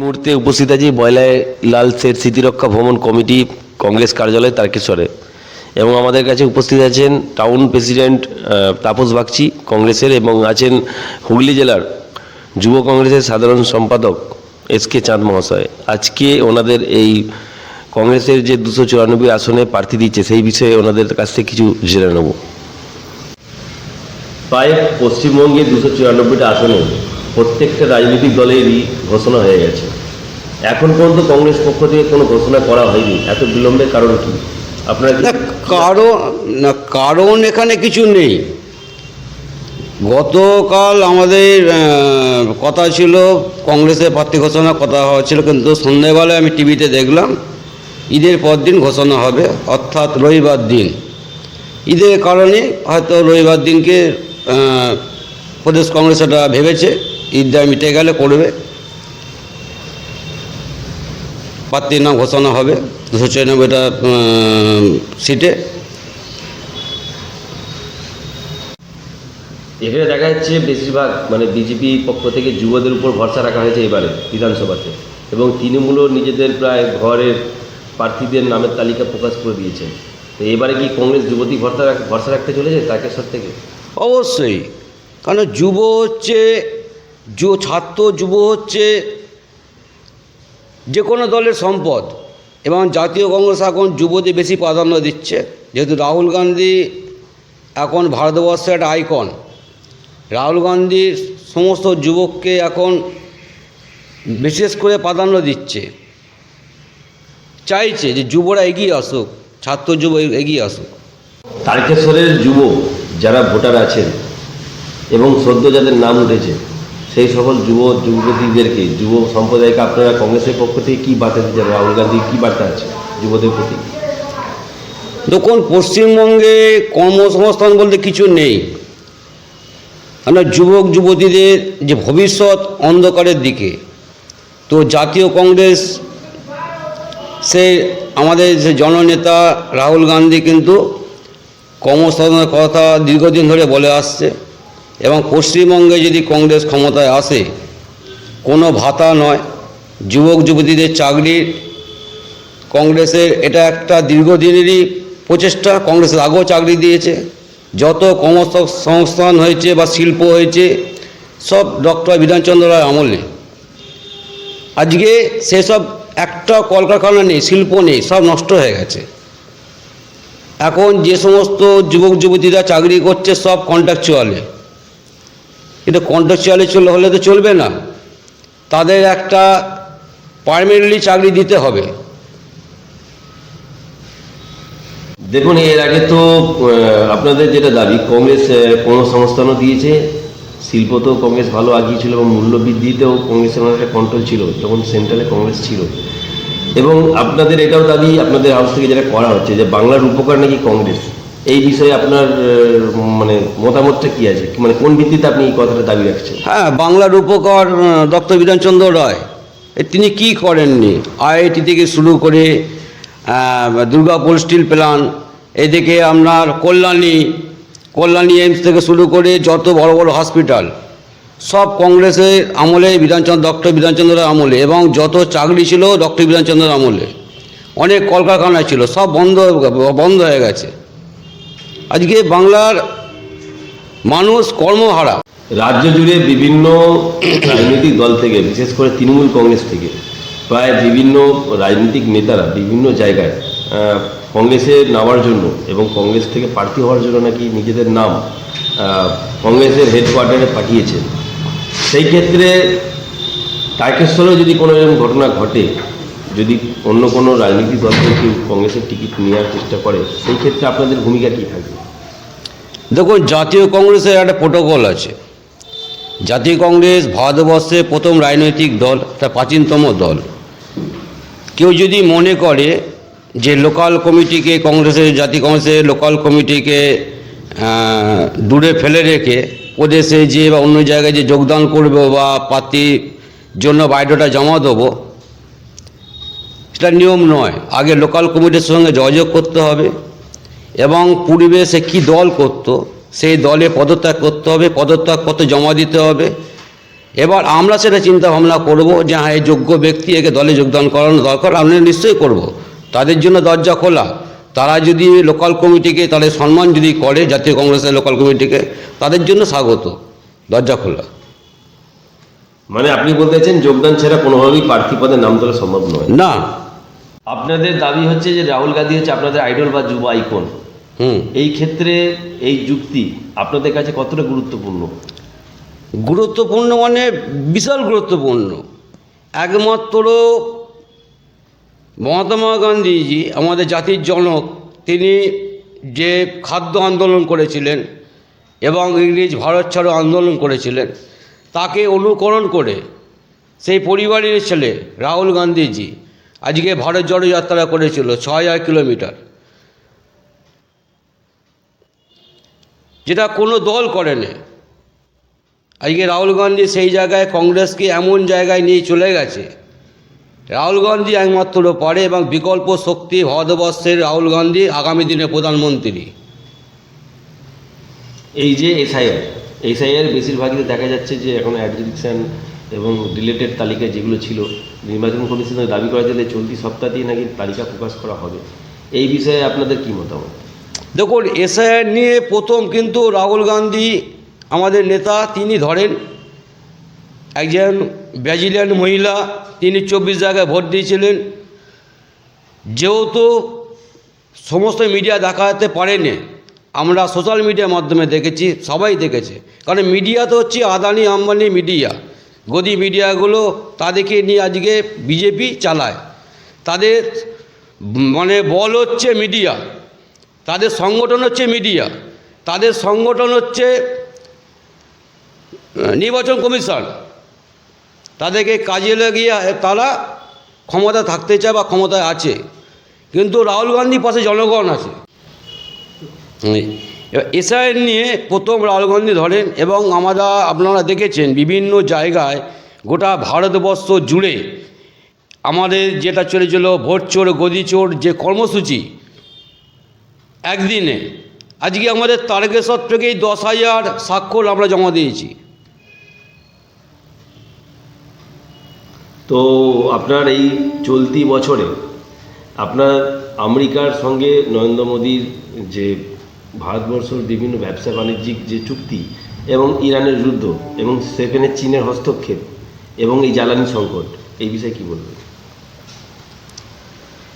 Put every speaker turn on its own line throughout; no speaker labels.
মুহূর্তে উপস্থিত আছি বয়লায় লাল শেঠ স্মৃতিরক্ষা ভ্রমণ কমিটি কংগ্রেস কার্যালয় তারকেশ্বরে এবং আমাদের কাছে উপস্থিত আছেন টাউন প্রেসিডেন্ট তাপস বাগচি কংগ্রেসের এবং আছেন হুগলি জেলার যুব কংগ্রেসের সাধারণ সম্পাদক এসকে চাঁদ মহাশয়। আজকে ওনাদের এই কংগ্রেসের যে 294 আসনে প্রার্থী দিচ্ছে সেই বিষয়ে ওনাদের কাছ থেকে কিছু জেনে নেব। প্রায় পশ্চিমবঙ্গে 294টা আসনে প্রত্যেকটা রাজনৈতিক দলেরই ঘোষণা হয়ে গেছে। এখন পর্যন্ত কংগ্রেস পক্ষ থেকে কোনো ঘোষণা করা হয়নি, এত বিলম্বের কারণ কি? আপনারা
কারণ এখানে কিছু নেই। গতকাল আমাদের কথা ছিল কংগ্রেসের প্রার্থী ঘোষণার কথা হচ্ছিল, কিন্তু সন্ধ্যাবেলায় আমি টিভিতে দেখলাম ঈদের পর দিন ঘোষণা হবে, অর্থাৎ রবিবার দিন। ঈদের কারণে হয়তো রবিবার দিনকে প্রদেশ কংগ্রেস এটা ভেবেছে ঈদটা মিটে গেলে করবে, প্রার্থীর নাম ঘোষণা হবে 294টা সিটে।
এখানে দেখা যাচ্ছে বেশিরভাগ বিজেপি পক্ষ থেকে যুবদের উপর ভরসা রাখা হয়েছে এবারে বিধানসভাতে, এবং তৃণমূলও নিজেদের প্রায় ঘরের প্রার্থীদের নামের তালিকা প্রকাশ করে দিয়েছেন। তো এবারে কি কংগ্রেস যুবতী ভরসা রাখতে চলেছে তারকেশ্বর থেকে?
অবশ্যই, কারণ যুব হচ্ছে ছাত্র যুব হচ্ছে যে কোনো দলের সম্পদ, এবং জাতীয় কংগ্রেস এখন যুবদের বেশি প্রাধান্য দিচ্ছে, যেহেতু রাহুল গান্ধী এখন ভারতবর্ষের একটা আইকন। রাহুল গান্ধীর সমস্ত যুবককে এখন বিশেষ করে প্রাধান্য দিচ্ছে, চাইছে যে যুবরা এগিয়ে আসুক, ছাত্র যুব এগিয়ে আসুক।
তারকেশ্বরের যুব যারা ভোটার আছেন এবং সদ্য যাদের নাম উঠেছে সেই সকল যুবতীদেরকে, যুব সম্প্রদায়কে আপনারা কংগ্রেসের পক্ষ থেকে কী বার্তা দিচ্ছেন? রাহুল গান্ধীর কী বার্তা আছে যুবদের প্রতি?
দেখুন, পশ্চিমবঙ্গে কর্মসংস্থান বলতে কিছু নেই। আমরা যুবক যুবতীদের যে ভবিষ্যৎ অন্ধকারের দিকে, তো জাতীয় কংগ্রেস সে আমাদের যে জননেতা রাহুল গান্ধী কিন্তু কর্মসংস্থানের কথা দীর্ঘদিন ধরে বলে আসছে, এবং পশ্চিমবঙ্গে যদি কংগ্রেস ক্ষমতায় আসে কোনো ভাতা নয়, যুবক যুবতীদের চাকরির কংগ্রেসের এটা একটা দীর্ঘদিনেরই প্রচেষ্টা। কংগ্রেসের আগেও চাকরি দিয়েছে, যত কর্মসংস্থান হয়েছে বা শিল্প হয়েছে সব ডক্টর বিধানচন্দ্র রায় আমলে। আজকে সেসব একটা কলকারখানা নেই, শিল্প নেই, সব নষ্ট হয়ে গেছে। এখন যে সমস্ত যুবক যুবতীরা চাকরি করছে সব কন্ট্রাকচুয়ালে, কিন্তু কন্ট্রাকচুয়ালে হলে তো চলবে না, তাদের একটা পার্মানেন্টলি চাকরি দিতে হবে।
দেখুন, এর আগে তো আপনাদের যেটা দাবি কংগ্রেস কর্মসংস্থানও দিয়েছে, শিল্প তো কংগ্রেস ভালো আগিয়েছিল এবং মূল্যবৃদ্ধিতেও কংগ্রেসের অনেকটা কন্ট্রোল ছিল যখন সেন্ট্রালে কংগ্রেস ছিল। এবং আপনাদের এটাও দাবি আপনাদের হাউস থেকে যেটা করা হচ্ছে যে বাংলার উপকার নাকি কংগ্রেস। এই বিষয়ে আপনার মতামতটা কী আছে? কোন ভিত্তিতে আপনি এই কথাটা দাবি রাখছেন?
হ্যাঁ, বাংলার উপকার ডক্টর বিধানচন্দ্র রায় তিনি কি করেননি? আইআইটি থেকে শুরু করে দুর্গাপুর স্টিল প্ল্যান্ট, এদিকে আপনার কল্যাণী এইমস থেকে শুরু করে যত বড় বড় হসপিটাল সব কংগ্রেসের আমলে, ডক্টর বিধানচন্দ্রের আমলে, এবং যত চাকরি ছিল ডক্টর বিধানচন্দ্রের আমলে। অনেক কলকারখানা ছিল, সব বন্ধ হয়ে গেছে। আজকে বাংলার মানুষ কর্মহারা।
রাজ্য জুড়ে বিভিন্ন রাজনৈতিক দল থেকে, বিশেষ করে তৃণমূল কংগ্রেস থেকে প্রায় বিভিন্ন রাজনৈতিক নেতারা বিভিন্ন জায়গায় কংগ্রেসে নামার জন্য এবং কংগ্রেস থেকে প্রার্থী হওয়ার জন্য নাকি নিজেদের নাম কংগ্রেসের হেডকোয়ার্টারে পাঠিয়েছে। সেই ক্ষেত্রে তারকেশ্বরেও যদি কোনো এরকম ঘটনা ঘটে, যদি অন্য কোনো রাজনৈতিক দল থেকে কেউ কংগ্রেসের টিকিট নেওয়ার চেষ্টা করে, সেই ক্ষেত্রে আপনাদের ভূমিকা কী থাকবে?
দেখুন, জাতীয় কংগ্রেসের একটা প্রোটোকল আছে। জাতীয় কংগ্রেস ভারতবর্ষের প্রথম রাজনৈতিক দল, একটা প্রাচীনতম দল। কেউ যদি মনে করে যে লোকাল কমিটিকে জাতীয় কংগ্রেসের লোকাল কমিটিকে দূরে ফেলে রেখে প্রদেশে যে বা অন্য জায়গায় যে যোগদান করবে বা প্রার্থীর জন্য বায়োডাটা জমা দেবো, সেটা নিয়ম নয়। আগে লোকাল কমিটির সঙ্গে যোগাযোগ করতে হবে, এবং পূর্বে সে কী দল করত সেই দলে পদত্যাগ করতে হবে, পদত্যাগপত্র জমা দিতে হবে, এবার আমরা সেটা চিন্তা ভাবনা করব যে হ্যাঁ এই যোগ্য ব্যক্তি একে দলে যোগদান করানো দরকার, আমরা নিশ্চয়ই করব। তাদের জন্য দরজা খোলা। তারা যদি লোকাল কমিটিকে তাদের সম্মান যদি করে, জাতীয় কংগ্রেসের লোকাল কমিটিকে, তাদের জন্য স্বাগত, দরজা খোলা।
মানে আপনি বলতে চাইছেন যোগদান ছাড়া কোনোভাবেই প্রার্থী পদে নাম তোলা সম্ভব নয়?
না।
আপনাদের দাবি হচ্ছে যে রাহুল গান্ধী হচ্ছে আপনাদের আইডল বা যুব আইকন। এই ক্ষেত্রে এই যুক্তি আপনাদের কাছে কতটা গুরুত্বপূর্ণ?
গুরুত্বপূর্ণ মানে বিশাল গুরুত্বপূর্ণ। একমাত্র মহাত্মা গান্ধীজি আমাদের জাতির জনক, তিনি যে খাদ্য আন্দোলন করেছিলেন এবং ইংরেজ ভারত ছাড়ো আন্দোলন করেছিলেন, তাকে অনুকরণ করে সেই পরিবারের ছেলে রাহুল গান্ধীজি আজকে ভারত জোড়ো যাত্রা করেছিল ৬,০০০ কিলোমিটার, যেটা কোনো দল করেনি। আজকে রাহুল গান্ধী সেই জায়গায় কংগ্রেসকে এমন জায়গায় নিয়ে চলে গেছে। রাহুল গান্ধী একমাত্র পারে এবং বিকল্প শক্তি ভারতবর্ষের রাহুল গান্ধী আগামী দিনে প্রধানমন্ত্রী।
এই যে এসআইআর বেশিরভাগই দেখা যাচ্ছে যে এখন অ্যাডজুডিকশন এবং ডিলেটেড তালিকায় যেগুলো ছিল, নির্বাচন কমিশনের দাবি করা গেলে চলতি সপ্তাহতেই নাকি তালিকা প্রকাশ করা হবে। এই বিষয়ে আপনাদের কী মতামত?
দেখুন, এসআইআর নিয়ে প্রথম কিন্তু রাহুল গান্ধী আমাদের নেতা, তিনি ধরেন একজন ব্রাজিলিয়ান মহিলা, তিনি 24 জায়গায় ভোট দিয়েছিলেন। যেহেতু সমস্ত মিডিয়া দেখাতে পারেনি, আমরা সোশ্যাল মিডিয়ার মাধ্যমে দেখেছি, সবাই দেখেছে। কারণ মিডিয়া তো হচ্ছে আদানি আম্বানি মিডিয়া, গদি মিডিয়াগুলো, তাদেরকে নিয়ে আজকে বিজেপি চালায়। তাদের মানে বল হচ্ছে মিডিয়া, তাদের সংগঠন হচ্ছে মিডিয়া, তাদের সংগঠন হচ্ছে নির্বাচন কমিশন। তাদেরকে কাজে লাগিয়ে তারা ক্ষমতা থাকতে চায় বা ক্ষমতায় আছে, কিন্তু রাহুল গান্ধীর পাশে জনগণ আছে। এসআইআর নিয়ে প্রথম রাহুল গান্ধী ধরেন এবং আপনারা দেখেছেন বিভিন্ন জায়গায় গোটা ভারতবর্ষ জুড়ে আমাদের যেটা চলেছিল ভোট চোর গদি চোর যে কর্মসূচি, একদিনে আজকে আমাদের তারকেশ্বর থেকেই 10,000 স্বাক্ষর আমরা জমা দিয়েছি।
তো আপনার এই চলতি বছরে আপনার আমেরিকার সঙ্গে নরেন্দ্র মোদীর যে ভারতবর্ষের বিভিন্ন ব্যবসা বাণিজ্যিক যে চুক্তি এবং ইরানের যুদ্ধ এবং সেখানে চীনের হস্তক্ষেপ এবং এই জ্বালানি সংকট, এই বিষয়ে কী বলবেন?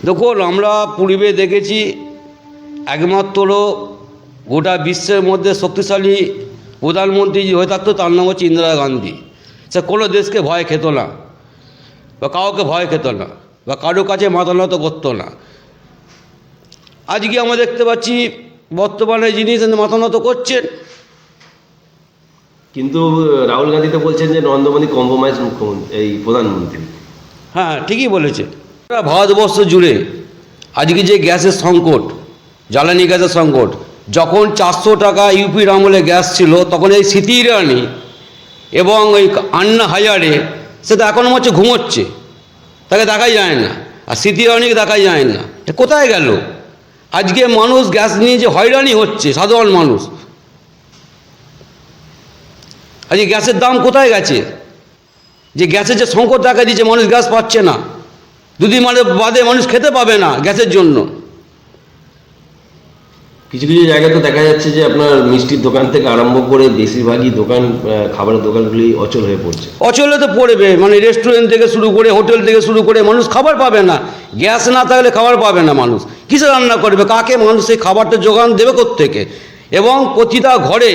দেখুন, আমরা পূর্বে দেখেছি একমাত্র গোটা বিশ্বের মধ্যে শক্তিশালী প্রধানমন্ত্রী হয়ে থাকতো, তার নাম হচ্ছে ইন্দিরা গান্ধী। সে কোনো দেশকে ভয় খেত না বা কাউকে ভয় খেত না বা কারো কাছে মাথা নত করতো না। আজকে আমরা দেখতে পাচ্ছি বর্তমানে যিনি মাথা নত করছেন।
কিন্তু রাহুল গান্ধী তো বলছেন যে নরেন্দ্র মোদী কম্প্রোমাইজ মুখ্যমন্ত্রী, এই প্রধানমন্ত্রী।
হ্যাঁ, ঠিকই বলেছে। ভারতবর্ষ জুড়ে আজকে যে গ্যাসের সংকট, জ্বালানি গ্যাসের সংকট, যখন 400 টাকা ইউপির আমলে গ্যাস ছিল, তখন এই স্মৃতি ইরানি এবং ওই আন্না হাজারে সেটা এখন হচ্ছে ঘুমোচ্ছে, তাকে দেখাই যায় না। আর স্মৃতি ইরানিকে দেখাই যায় না। কোথায় গেল? আজকে মানুষ গ্যাস নিয়ে যে হয়রানি হচ্ছে, সাধারণ মানুষ, আজকে গ্যাসের দাম কোথায় গেছে? যে গ্যাসের যে সংকট দেখা দিচ্ছে, মানুষ গ্যাস পাচ্ছে না, দুদিন বাদে মানুষ খেতে পাবে না গ্যাসের জন্য।
কিছু কিছু জায়গায় তো দেখা যাচ্ছে যে আপনার মিষ্টির দোকান থেকে আরম্ভ করে বেশিরভাগই দোকান, খাবারের দোকানগুলি অচল হয়ে পড়ছে।
অচলে তো পড়বে, মানে রেস্টুরেন্ট থেকে শুরু করে হোটেল থেকে শুরু করে মানুষ খাবার পাবে না। গ্যাস না থাকলে খাবার পাবে না মানুষ। কিসে রান্না করবে? কাকে মানুষ সেই খাবারটা যোগান দেবে কোত্থেকে? এবং প্রতিটা ঘরে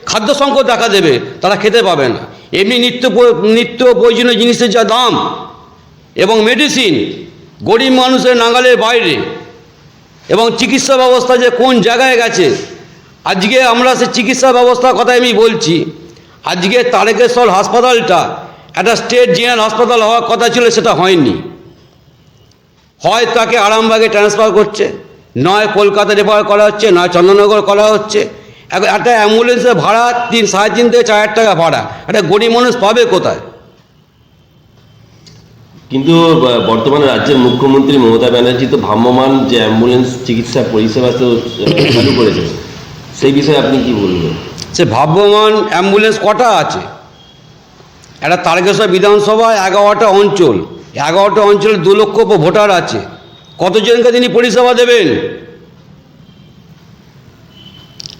খাদ্য সংকট দেখা দেবে, তারা খেতে পাবে না। এমনি নিত্য প্রয়োজনীয় জিনিসের যা দাম এবং মেডিসিন গরিব মানুষের নাগালের বাইরে, এবং চিকিৎসা ব্যবস্থা যে কোন জায়গায় গেছে। আজকে আমরা সে চিকিৎসা ব্যবস্থার কথা আমি বলছি। আজকে তারকেশ্বর হাসপাতালটা একটা স্টেট জেনারেল হাসপাতাল হওয়ার কথা ছিল, সেটা হয়নি। হয় তাকে আরামবাগে ট্রান্সফার করছে, নয় কলকাতা রেফার করা হচ্ছে, নয় চন্দননগর করা হচ্ছে। একটা অ্যাম্বুলেন্সের ভাড়া 3,500 থেকে 4,000 টাকা ভাড়া, একটা গরিব মানুষ পাবে কোথায়?
কিন্তু বর্তমানে রাজ্যের মুখ্যমন্ত্রী মমতা ব্যানার্জি তো ভ্রাম্যমাণ যে অ্যাম্বুলেন্স চিকিৎসা পরিষেবা তো চালু করেছে, সেই বিষয়ে আপনি কি বলবেন?
সে ভ্রাম্যমাণ অ্যাম্বুলেন্স কটা আছে? একটা তারকেশ্বর বিধানসভায় 11টা অঞ্চল, 11টা অঞ্চলে 2 লক্ষ ভোটার আছে, কতজনকে তিনি পরিষেবা দেবেন?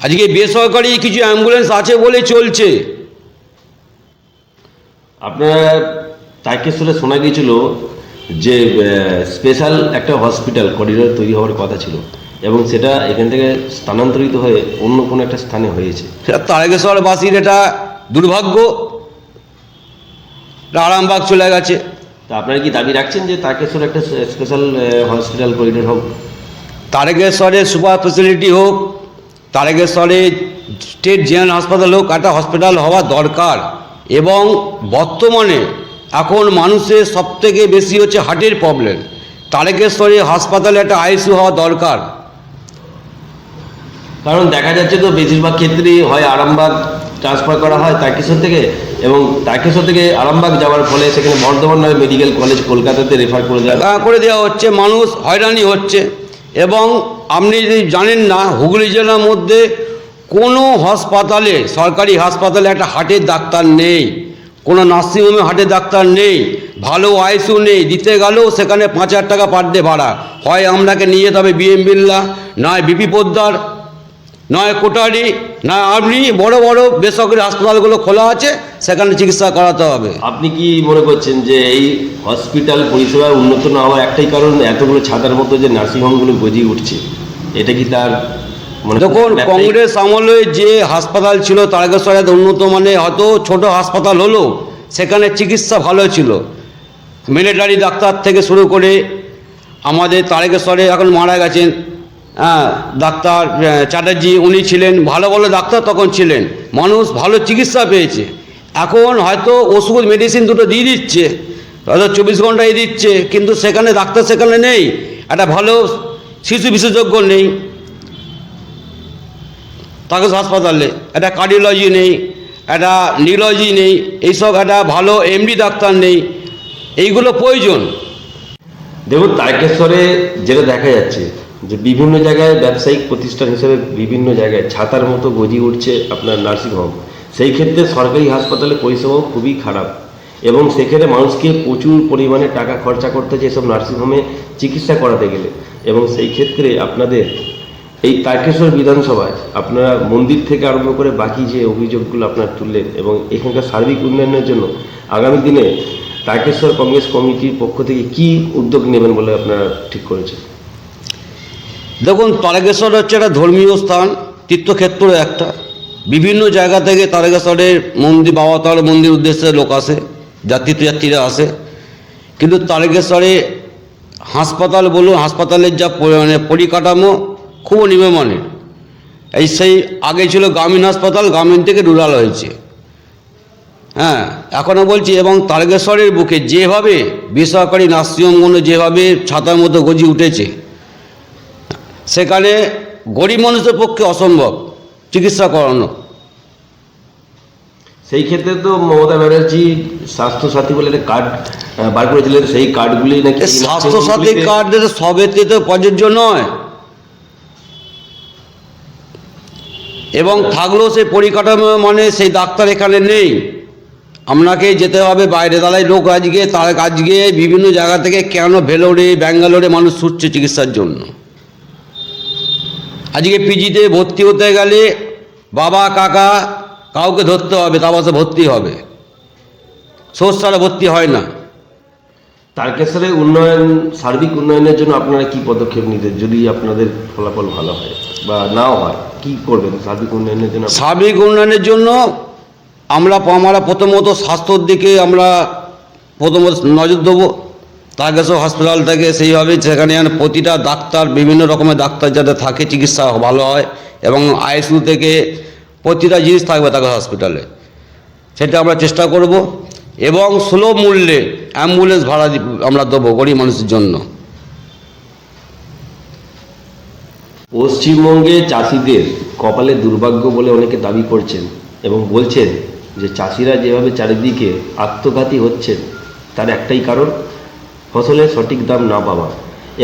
আজকে বেসরকারি কিছু অ্যাম্বুলেন্স আছে বলে চলছে।
আপনারা তারকেশ্বরে শোনা গিয়েছিল যে স্পেশাল একটা হসপিটাল করিডোর তৈরি হওয়ার কথা ছিল এবং সেটা এখান থেকে স্থানান্তরিত হয়ে অন্য কোনো একটা স্থানে হয়েছে।
সেটা তারকেশ্বরবাসীর এটা দুর্ভাগ্য, আরামবাগ চলে গেছে।
তা আপনারা কি দাবি রাখছেন যে তারকেশ্বর একটা স্পেশাল হসপিটাল করিডোর হোক?
তারকেশ্বরে সুপার স্পেশালিটি হোক, তারকেশ্বরে স্টেট জেনারেল হাসপাতাল হোক, একটা হসপিটাল হওয়া দরকার। এবং বর্তমানে এখন মানুষের সবথেকে বেশি হচ্ছে হার্টের প্রবলেম, তারকেশ্বরে হাসপাতালে একটা আইসিইউ হওয়া দরকার।
কারণ দেখা যাচ্ছে তো বেশিরভাগ ক্ষেত্রেই হয় আরামবাগ ট্রান্সফার করা হয় তারকেশ্বর থেকে, এবং তারকেশ্বর থেকে আরামবাগ যাওয়ার ফলে সেখানে বর্ধমান মেডিকেল কলেজ কলকাতাতে রেফার করে দেওয়া
হচ্ছে, মানুষ হয়রানি হচ্ছে। এবং আপনি যদি জানেন না, হুগলি জেলার মধ্যে কোনো হাসপাতালে, সরকারি হাসপাতালে একটা হার্টের ডাক্তার নেই, কোনো নার্সিংহোমে হার্টের ডাক্তার নেই, ভালো আইসিইউ নেই। দিতে গেলেও সেখানে 5,000 টাকা পার ডে ভাড়া। হয় আপনাকে নিয়ে যেতে হবে বিএম বিড়লা, নয় বিপি পোদ্দার, নয় কোটারি, না আপনি বড় বড় বেসরকারি হাসপাতালগুলো খোলা আছে, সেখানে চিকিৎসা করাতে হবে।
আপনি কি মনে করছেন যে এই হসপিটাল পরিষেবা উন্নত না হওয়ার একটাই কারণ এতগুলো ছাতার মতো যে নার্সিংহোমগুলো গজিয়ে উঠছে? এটা কি তার
দেখুন, কংগ্রেস আমলে যে হাসপাতাল ছিল তারকেশ্বরে উন্নত, মানে হয়তো ছোট হাসপাতাল হলো, সেখানে চিকিৎসা ভালো ছিল। মিলিটারি ডাক্তার থেকে শুরু করে আমাদের তারকেশ্বরে এখন মারা গেছেন ডাক্তার চ্যাটার্জি, উনি ছিলেন ভালো ভালো ডাক্তার, তখন ছিলেন, মানুষ ভালো চিকিৎসা পেয়েছে। এখন হয়তো ওষুধ মেডিসিন দুটো দিয়ে দিচ্ছে, হয়তো 24 ঘন্টায় দিচ্ছে, কিন্তু সেখানে ডাক্তার সেখানে নেই, একটা ভালো শিশু বিশেষজ্ঞ নেই তারকেশ্বর হাসপাতালে, একটা কার্ডিওলজি নেই, একটা নিউরোলজি নেই, এইসব একটা ভালো এমডি ডাক্তার নেই, এইগুলো প্রয়োজন।
দেখুন, তারকেশ্বরে যেটা দেখা যাচ্ছে যে বিভিন্ন জায়গায় ব্যবসায়িক প্রতিষ্ঠান হিসেবে বিভিন্ন জায়গায় ছাতার মতো গজিয়ে উঠছে আপনার নার্সিংহোম। সেই ক্ষেত্রে সরকারি হাসপাতালে পরিষেবাও খুবই খারাপ এবং সেখানে মানুষকে প্রচুর পরিমাণে টাকা খরচা করতে হচ্ছে এসব নার্সিংহোমে চিকিৎসা করাতে গেলে। এবং সেই ক্ষেত্রে আপনাদের এই তারকেশ্বর বিধানসভায় আপনারা মন্দির থেকে আরম্ভ করে বাকি যে অভিযোগগুলো আপনারা তুললেন এবং এখানকার সার্বিক উন্নয়নের জন্য আগামী দিনে তারকেশ্বর কংগ্রেস কমিটির পক্ষ থেকে কি উদ্যোগ নেবেন বলে আপনারা ঠিক করেছেন?
দেখুন, তারকেশ্বর হচ্ছে একটা ধর্মীয় স্থান, তীর্থক্ষেত্র একটা। বিভিন্ন জায়গা থেকে তারকেশ্বরের মন্দির, বাবা তার মন্দির উদ্দেশ্যে লোক আসে, তীর্থযাত্রীরা আসে। কিন্তু তারকেশ্বরে হাসপাতাল বলুন, হাসপাতালের যা মানে পরিকাঠামো খুব নিম্নমানের। সেই আগে ছিল গ্রামীণ হাসপাতাল, গ্রামীণ থেকে রুরাল হয়েছে। এখনও বলছি। এবং তারকেশ্বরের বুকে যেভাবে বেসরকারি নার্সিংহোমগুলো যেভাবে ছাতার মতো গজিয়ে উঠেছে, সেখানে গরিব মানুষের পক্ষে অসম্ভব চিকিৎসা করানো।
সেই ক্ষেত্রে তো মমতা ব্যানার্জি স্বাস্থ্যসাথী বলে একটা কার্ড বার করেছিলেন, সেই কার্ডগুলি নাকি
স্বাস্থ্যসাথী কার্ড সবেতে তো প্রযোজ্য নয়, এবং থাকলেও সেই পরিকাঠামো মানে সেই ডাক্তার এখানে নেই, আপনাকে যেতে হবে বাইরে। তাহলে লোক আজকে বিভিন্ন জায়গা থেকে কেন ভেলোরে, ব্যাঙ্গালোরে মানুষ ছুটছে চিকিৎসার জন্য। আজকে পিজিতে ভর্তি হতে গেলে বাবা কাকা কাউকে ধরতে হবে, তারপর সে ভর্তি হবে, সোর্স ছাড়া ভর্তি হয় না।
তারকেশ্বরের উন্নয়ন, সার্বিক উন্নয়নের জন্য আপনারা কি পদক্ষেপ নিতে, যদি আপনাদের ফলাফল ভালো হয় বা নাও হয়, কি করবেন সার্বিক উন্নয়নের জন্য?
সার্বিক উন্নয়নের জন্য আমরা প্রথমত স্বাস্থ্যর দিকে আমরা প্রথমত নজর দেবো। তারকেশ্বর হসপিটাল থেকে সেইভাবে সেখানে প্রতিটা ডাক্তার, বিভিন্ন রকমের ডাক্তার যাতে থাকে, চিকিৎসা ভালো হয়, এবং আইসিইউ থেকে প্রতিটা জিনিস থাকবে তারকেশ্বর হসপিটালে, সেটা আমরা চেষ্টা করব। এবং সুলভ মূল্যে অ্যাম্বুলেন্স ভাড়া আমরা দেবো গরিব মানুষের জন্য।
পশ্চিমবঙ্গে চাষিদের কপালে দুর্ভাগ্য বলে অনেকে দাবি করছেন এবং বলছেন যে চাষিরা যেভাবে চারিদিকে আত্মঘাতী হচ্ছেন তার একটাই কারণ ফসলের সঠিক দাম না পাওয়া।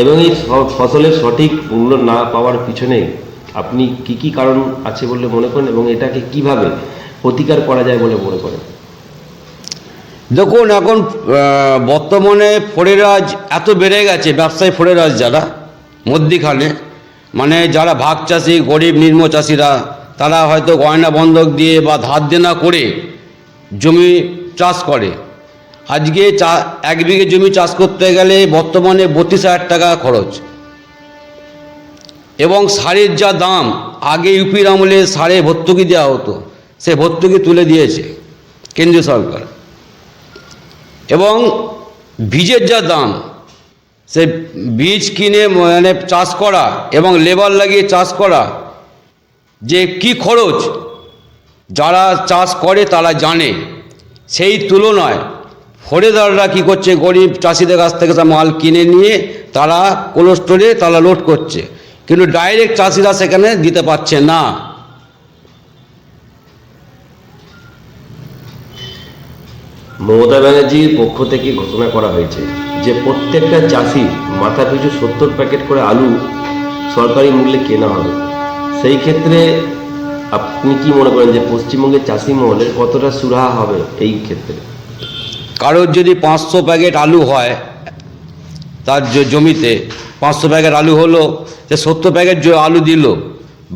এবং এই ফসলের সঠিক মূল্য না পাওয়ার পিছনে আপনি কি কি কারণ আছে বলে মনে করেন এবং এটাকে কিভাবে প্রতিকার করা যায় বলে মনে করেন?
দেখুন এখন বর্তমানে ফোরেরাজ এত বেড়ে গেছে, ব্যবসায়ী ফোরেরাজ যারা মধ্যিখানে, মানে যারা ভাগ চাষি, গরিব নিম্ন চাষিরা, তারা হয়তো গয়না বন্ধক দিয়ে বা ধার দেনা করে জমি চাষ করে। আজকে 1 বিঘে জমি চাষ করতে গেলে বর্তমানে 32,000 টাকা খরচ, এবং সারের যা দাম, আগে ইউপির আমলে সারে ভর্তুকি দেওয়া হতো, সে ভর্তুকি তুলে দিয়েছে কেন্দ্রীয় সরকার। এবং বীজের যা দাম, সে বীজ কিনে মানে চাষ করা এবং লেবার লাগিয়ে চাষ করা যে কি খরচ, যারা চাষ করে তারা জানে। সেই তুলনায় ফরেদাররা কী করছে, গরিব চাষিদের কাছ থেকে তা মাল কিনে নিয়ে তারা কোল্ড স্টোরে তারা লোড করছে, কিন্তু ডাইরেক্ট চাষিরা সেখানে দিতে পারছে না।
মমতা ব্যানার্জির পক্ষ থেকে ঘোষণা করা হয়েছে যে প্রত্যেকটা চাষির মাথা পিছু 70 প্যাকেট করে আলু সরকারি মূল্যে কেনা হবে। সেই ক্ষেত্রে আপনি কি মনে করেন যে পশ্চিমবঙ্গের চাষি মহলের কতটা সুরাহা হবে এই ক্ষেত্রে?
কারোর যদি 500 প্যাকেট আলু হয়, তার জমিতে 500 প্যাকেট আলু হলো, সে 70 প্যাকেট আলু দিল,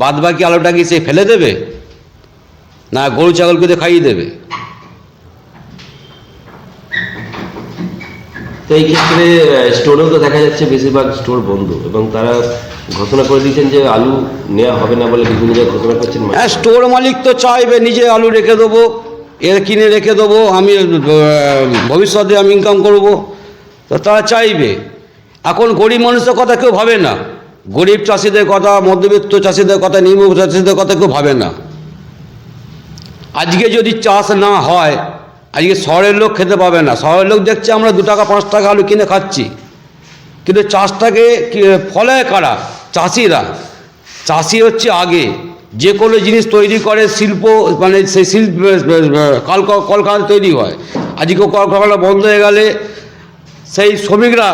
বাদবাকি আলুটা কি সে ফেলে দেবে, না গরু ছাগলকে দিয়ে খাইয়ে দেবে?
তো এই ক্ষেত্রে স্টোরেও তো দেখা যাচ্ছে বেশিরভাগ স্টোর বন্ধ, এবং তারা ঘোষণা করে দিয়েছেন যে আলু নেওয়া হবে না বলে বিভিন্ন জায়গায় ঘোষণা করছেন।
হ্যাঁ, স্টোর মালিক তো চাইবে নিজে আলু রেখে দেবো, এর কিনে রেখে দেবো, আমি ভবিষ্যতে আমি ইনকাম করব, তো তারা চাইবে। এখন গরিব মানুষের কথা কেউ ভাবে না, গরিব চাষিদের কথা, মধ্যবিত্ত চাষিদের কথা, নিম্ন চাষিদের কথা কেউ ভাবে না। আজকে যদি চাষ না হয়, আজকে শহরের লোক খেতে পাবে না। শহরের লোক দেখছে আমরা 2 টাকা 5 টাকা আলু কিনে খাচ্ছি, কিন্তু চাষটাকে ফলায় কারা? চাষিরা। চাষি হচ্ছে আগে যে কোনো জিনিস তৈরি করে, শিল্প মানে সেই শিল্প কলকারখানা তৈরি হয়। আজকে কলকারখানা বন্ধ হয়ে গেলে সেই শ্রমিকরা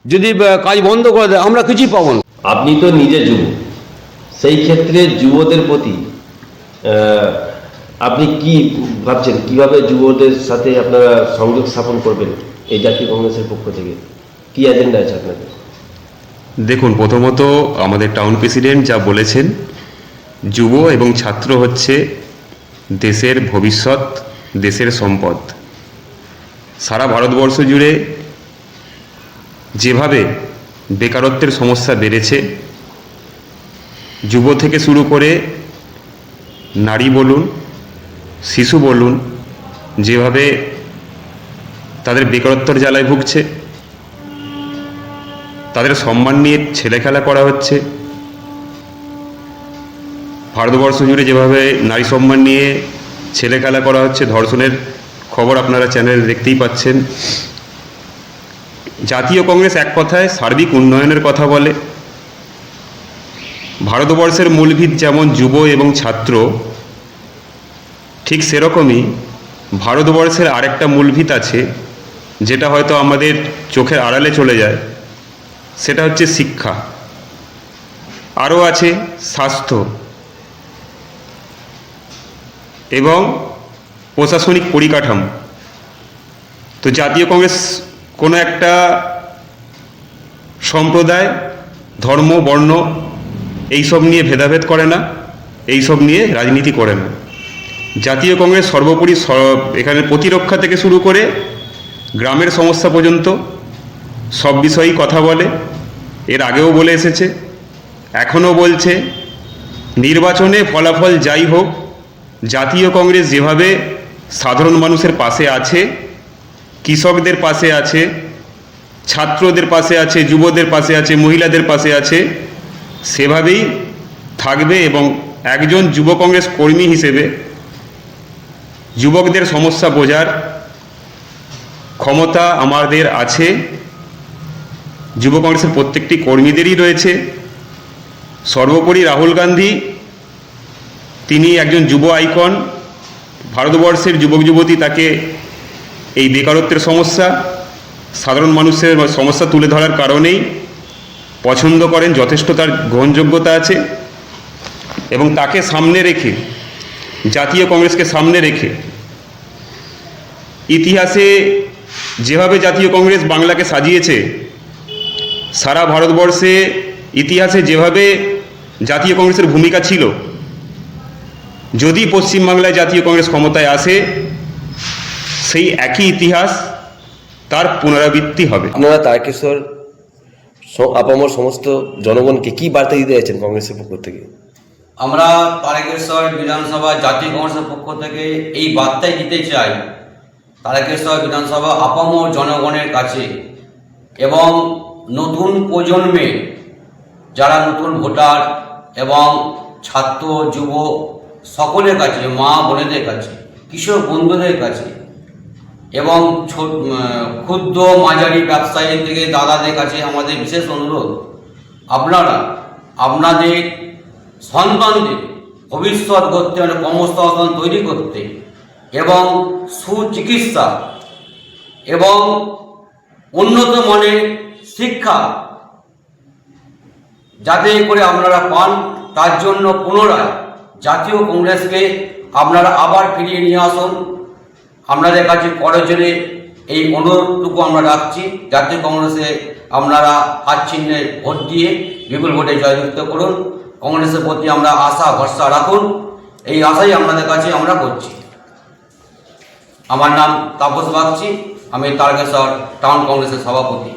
যদি কাজ বন্ধ করে দেয়, আমরা কিছুই পাবো না।
আপনি তো নিজে যুব, সেই ক্ষেত্রে যুবদের প্রতি আপনি কি ভাবছেন, কিভাবে যুবদের সাথে আপনারা সংযোগ স্থাপন করবেন এই জাতীয় কংগ্রেসের পক্ষ থেকে? কি এজেন্ডা আছে আপনাদের?
দেখুন, প্রথমত আমাদের টাউন প্রেসিডেন্ট যা বলেছেন, যুব এবং ছাত্র হচ্ছে দেশের ভবিষ্যৎ, দেশের সম্পদ। সারা ভারতবর্ষ জুড়ে যেভাবে বেকারত্বের সমস্যা বেড়েছে, যুব থেকে শুরু করে নারী বলুন, শিশু বলুন, যেভাবে তাদের বেকারত্বের জ্বালায় ভুগছে, তাদের সম্মান নিয়ে ছেলেখেলা করা হচ্ছে। ভারতবর্ষ জুড়ে যেভাবে নারী সম্মান নিয়ে ছেলেখেলা করা হচ্ছে, ধর্ষণের খবর আপনারা চ্যানেলে দেখতেই পাচ্ছেন। জাতীয় কংগ্রেস এক কথায় সার্বিক উন্নয়নের কথা বলে। ভারতবর্ষের মূলভিত যেমন যুব এবং ছাত্র, ঠিক সেরকমই ভারতবর্ষের আরেকটা মূলভিত আছে, যেটা হয়তো আমাদের চোখের আড়ালে চলে যায়, সেটা হচ্ছে শিক্ষা। আরও আছে স্বাস্থ্য এবং প্রশাসনিক পরিকাঠামো। তো জাতীয় কংগ্রেস কোনো একটা সম্প্রদায়, ধর্ম, বর্ণ এইসব নিয়ে ভেদাভেদ করে না, এইসব নিয়ে রাজনীতি করে না। জাতীয় কংগ্রেস সর্বোপরি এখানে প্রতিরক্ষা থেকে শুরু করে গ্রামের সমস্যা পর্যন্ত সব বিষয়েই কথা বলে। এর আগেও বলে এসেছে, এখনও বলছে। নির্বাচনে ফলাফল যাই হোক, জাতীয় কংগ্রেস যেভাবে সাধারণ মানুষের পাশে আছে, কৃষকদের পাশে আছে, ছাত্রদের পাশে আছে, যুবদের পাশে আছে, মহিলাদের পাশে আছে, সেভাবেই থাকবে। এবং একজন যুব কংগ্রেস কর্মী হিসেবে যুবকদের সমস্যা বোঝার ক্ষমতা আমাদের আছে, যুব কংগ্রেসের প্রত্যেকটি কর্মীদেরই রয়েছে। সর্বোপরি রাহুল গান্ধী, তিনি একজন যুব আইকন। ভারতবর্ষের যুবক যুবতী তাকে এই বেকারত্বের সমস্যা, সাধারণ মানুষের সমস্যা তুলে ধরার কারণেই পছন্দ করেন, যথেষ্ট তার গ্রহণযোগ্যতা আছে। এবং তাকে সামনে রেখে, জাতীয় কংগ্রেসকে সামনে রেখে ইতিহাসে যেভাবে জাতীয় কংগ্রেস বাংলাকে সাজিয়েছে, সারা ভারতবর্ষে ইতিহাসে যেভাবে জাতীয় কংগ্রেসের ভূমিকা ছিল, যদি পশ্চিমবাংলায় জাতীয় কংগ্রেস ক্ষমতায় আসে, সেই একই ইতিহাস তার পুনরাবৃত্তি হবে।
আপনারা তারকেশ্বর আপামর সমস্ত জনগণকে কি বার্তা দিতে যাচ্ছেন কংগ্রেসের পক্ষ থেকে?
আমরা তারকেশ্বর বিধানসভা জাতীয় কংগ্রেসের পক্ষ থেকে এই বার্তাই দিতে চাই তারকেশ্বর বিধানসভা আপামর জনগণের কাছে এবং নতুন প্রজন্মের যারা নতুন ভোটার এবং ছাত্র যুব সকলের কাছে, মা বোনেদের কাছে, কৃষক বন্ধুদের কাছে এবং ক্ষুদ্র মাঝারি ব্যবসায়ী থেকে দাদাদের কাছে আমাদের বিশেষ অনুরোধ, আপনারা আপনাদের সন্তানদের ভবিষ্যৎ গড়তে, মানে কর্মসংস্থান তৈরি করতে এবং সুচিকিৎসা এবং উন্নত মানের শিক্ষা যাতে করে আপনারা পান, তার জন্য পুনরায় জাতীয় কংগ্রেসকে আপনারা আবার ফিরিয়ে নিয়ে আসুন। আপনাদের কাছে করজোরে এই অনুরোধটুকু আমরা রাখছি, জাতীয় কংগ্রেসে আপনারা হাত চিহ্নে ভোট দিয়ে বিপুল ভোটে জয়যুক্ত করুন। কংগ্রেসের প্রতি আমরা আশা ভরসা রাখুন, এই আশাই আপনাদের কাছে আমরা করছি। আমার নাম তাপস বাগচি, আমি তারকেশ্বর টাউন কংগ্রেসের সভাপতি।